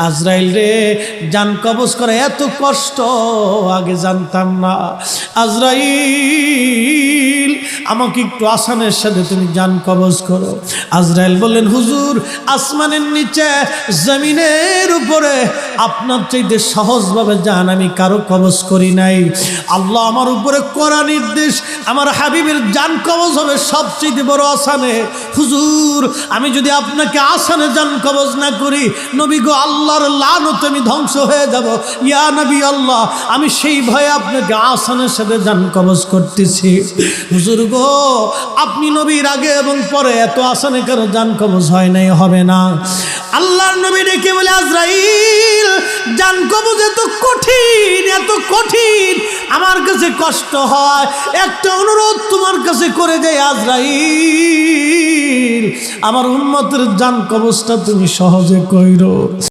আজরাইল রে, জান কবজ করে এত কষ্ট আগে জানতাম না। আজরাইল, আমাকে একটু আসানের সাথে তুমি জান কবজ করো। আজরাইল বললেন, হুজুর, আসমানের নিচে জমিনের উপরে আপনার চাইতে সহজভাবে জান আমি কারো কবজ করি নাই। আল্লাহ আমার উপরে করা নির্দেশ, আমার হাবিবের জান কবজ হবে সবচেয়ে বড় আসানে। হুজুর, আমি যদি আপনাকে আসানে জান কবজ না করি, নবী গো, আল্লাহর লানতে আমি ধ্বংস হয়ে যাব। ইয়া নবী আল্লাহ, আমি সেই ভয়ে আপনাকে আসানের সাথে জান কবজ করতেছি। হুজুর গো, আপনি নবীর আগে এবং পরে এত আসানে কারো জান কবজ হয় নাই, হবে না। আল্লাহর নবী ডেকে বলে, আজরাইল, জান কবজ এত কঠিন, এত কঠিন, আমার কাছে কষ্ট হয়। একটা অনুরোধ তোমার কাছে করে দেয় আজরাইল, আমার উম্মতের জান কবজটা তুমি সহজে কইরো।